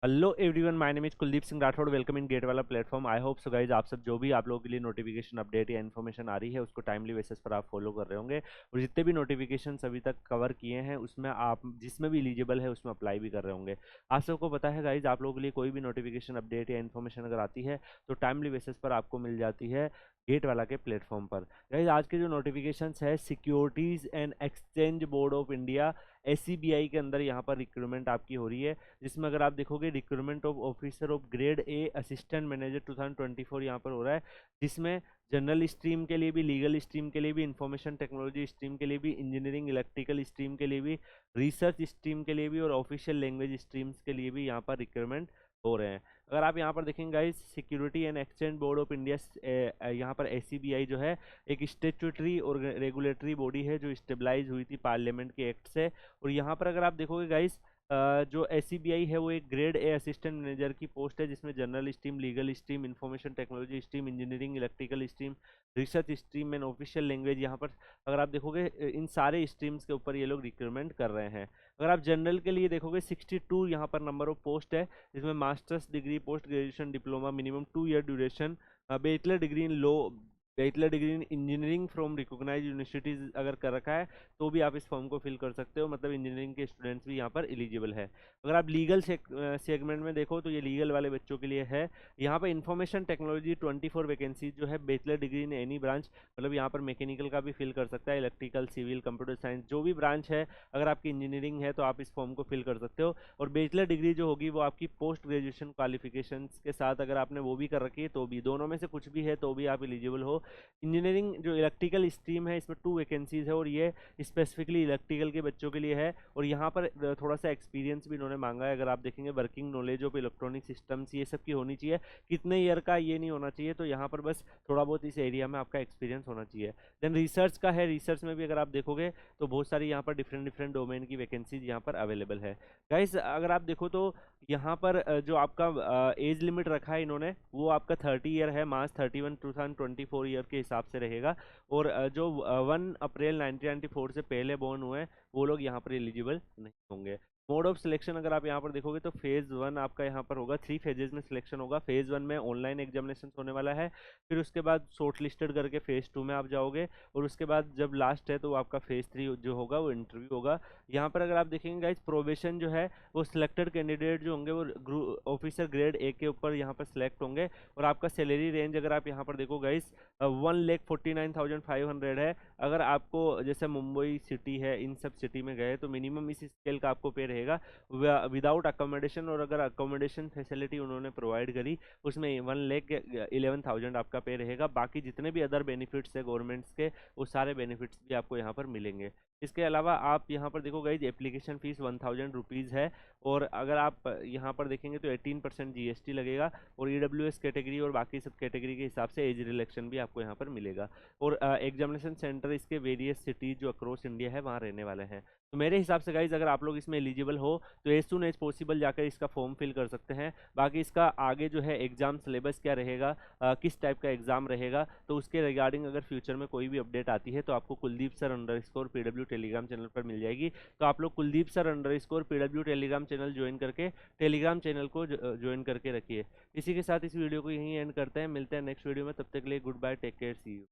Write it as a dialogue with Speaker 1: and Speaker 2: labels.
Speaker 1: Hello everyone, my name is Kuldeep Singh Rathore. Welcome in gate वाला platform. I hope so guys आप सब जो भी आप लोगों के लिए नोटिफिकेशन अपडेट या इन्फॉर्मेशन आ रही है उसको टाइमली बेसिस पर आप फॉलो कर रहे होंगे, और जितने भी नोटिफिकेशन अभी तक कवर किए हैं उसमें आप जिसमें भी एलिजिबल है उसमें अप्लाई भी कर रहे होंगे। आप सबको पता है गाइज, आप लोगों के लिए कोई भी नोटिफिकेशन अपडेट या इन्फॉर्मेशन अगर आती है तो टाइमली बेसिस पर आपको मिल जाती है गेट वाला के प्लेटफॉर्म पर। गाइज आज के जो नोटिफिकेशंस है, securities and exchange board of India SCBI के अंदर यहाँ पर रिक्रूटमेंट आपकी हो रही है, जिसमें अगर आप देखोगे recruitment of officer of grade A assistant manager 2024 यहाँ पर हो रहा है, जिसमें जनरल स्ट्रीम के लिए भी, लीगल स्ट्रीम के लिए भी, इंफॉर्मेशन टेक्नोलॉजी स्ट्रीम के लिए भी, इंजीनियरिंग इलेक्ट्रिकल स्ट्रीम के लिए भी, रिसर्च स्ट्रीम के लिए भी और ऑफिशियल लैंग्वेज स्ट्रीम्स के लिए भी यहाँ पर रिक्रूटमेंट हो रहे हैं। अगर आप यहाँ पर देखेंगे guys, security and exchange board of India यहाँ पर SCBI जो है एक स्टेचुटरी और रेगुलेटरी बॉडी है जो स्टेबलाइज हुई थी पार्लियामेंट के एक्ट से। और यहाँ पर अगर आप देखोगे गाइस, जो SCBI है वो एक ग्रेड ए असिस्टेंट मैनेजर की पोस्ट है, जिसमें general stream, legal stream, information technology stream, engineering electrical stream, research stream and official language, यहाँ पर अगर आप देखोगे इन सारे स्ट्रीम्स के ऊपर ये लोग रिक्रूटमेंट कर रहे हैं। अगर आप जनरल के लिए देखोगे 62 यहाँ पर नंबर ऑफ पोस्ट है, जिसमें masters degree, post graduation, diploma, minimum 2 year duration, bachelor degree in law, bachelor degree in engineering from recognise universities अगर कर रखा है तो भी आप इस फॉर्म को फिल कर सकते हो। मतलब इंजीनियरिंग के स्टूडेंट्स भी यहाँ पर एलिजिबल है। अगर आप लीगल सेगमेंट में देखो तो ये लीगल वाले बच्चों के लिए है। यहाँ पर इंफॉर्मेशन टेक्नोलॉजी 24 वैकेंसी जो है, bachelor degree in any branch, मतलब यहाँ पर मैकेनिकल का भी फिल कर सकता है, इलेक्ट्रिकल, सिविल, कंप्यूटर साइंस, जो भी ब्रांच है अगर आपकी इंजीनियरिंग है तो आप इस फॉर्म को फिल कर सकते हो। और बैचलर डिग्री जो होगी वो आपकी पोस्ट ग्रेजुएशन क्वालिफिकेशंस के साथ अगर आपने वो भी कर रखी है तो भी, दोनों में से कुछ भी है तो भी आप एलिजिबल हो। इंजीनियरिंग जो इलेक्ट्रिकल स्ट्रीम है इसमें 2 वैकेंसीज है और ये स्पेसिफिकली इलेक्ट्रिकल के बच्चों के लिए है। और यहाँ पर थोड़ा सा एक्सपीरियंस भी इन्होंने मांगा है। अगर आप देखेंगे working knowledge of electronic systems ये सब की होनी चाहिए, कितने ईयर का ये नहीं होना चाहिए, तो यहाँ पर बस थोड़ा बहुत इस एरिया में आपका एक्सपीरियंस होना चाहिए। देन रिसर्च का है, रिसर्च में भी अगर आप देखोगे तो बहुत सारी यहाँ पर डिफरेंट डिफरेंट डोमेन की वैकेंसीज यहाँ पर अवेलेबल है। गाइस अगर आप देखो तो यहाँ पर जो आपका एज लिमिट रखा है इन्होंने वो आपका 30 ईयर है, मार्च 31 2024 ईयर के हिसाब से रहेगा। और जो 1 अप्रैल 1994 से पहले बोर्न हुए हैं वो लोग यहाँ पर एलिजिबल नहीं होंगे। मोड ऑफ सिलेक्शन अगर आप यहाँ पर देखोगे तो फेज़ 1 आपका यहाँ पर होगा, 3 फेजेस में सिलेक्शन होगा। फेज़ 1 में ऑनलाइन एग्जामिनेशन होने वाला है, फिर उसके बाद शॉर्ट लिस्टेड करके फेज़ 2 में आप जाओगे, और उसके बाद जब लास्ट है तो आपका फेज़ 3 जो होगा वो इंटरव्यू होगा। यहाँ पर अगर आप देखेंगे गाइज, प्रोबेशन जो है वो सिलेक्टेड कैंडिडेट जो होंगे वो ऑफिसर ग्रेड ए के ऊपर यहाँ पर सिलेक्ट होंगे। और आपका सैलरी रेंज अगर आप यहाँ पर देखो गाइज 1,49,500 है। अगर आपको जैसे मुंबई सिटी है, इन सब सिटी में गए तो मिनिमम इस स्केल का आपको पे रहेगा विदाउट अकोमोडेशन। और अगर अकोमोडेशन फैसिलिटी उन्होंने प्रोवाइड करी उसमें 1,11,000 आपका पे रहेगा। बाकी जितने भी अदर बेनिफिट्स है गवर्नमेंट्स के, वो सारे बेनिफिट्स भी आपको यहाँ पर मिलेंगे। इसके अलावा आप यहाँ पर देखो गाइज, एप्लीकेशन फीस 1,000 रुपीज़ है। और अगर आप यहाँ पर देखेंगे तो 18% GST लगेगा। और EWS कैटेगरी और बाकी सब कैटेगरी के हिसाब से एज रिलेक्शन भी आपको यहाँ पर मिलेगा। और एग्जामिनेशन सेंटर इसके वेरियस सिटीज जो अक्रॉस इंडिया है वहाँ रहने वाले हैं। तो मेरे हिसाब से गाइज अगर आप लोग इसमें एलिजिबल हो तो एज सून एज पॉसिबल जाकर इसका फॉर्म फिल कर सकते हैं। बाकी इसका आगे जो है एग्जाम सिलेबस क्या रहेगा, किस टाइप का एग्जाम रहेगा, तो उसके रिगार्डिंग अगर फ्यूचर में कोई भी अपडेट आती है तो आपको Kuldeep sir _PW Telegram channel पर मिल जाएगी। तो आप लोग Kuldeep sir _PW Telegram channel join करके टेलीग्राम चैनल को ज्वाइन करके रखिए। इसी के साथ इस वीडियो को यहीं एंड करते हैं, मिलते हैं नेक्स्ट वीडियो में। तब तक के लिए good bye, take care, see you.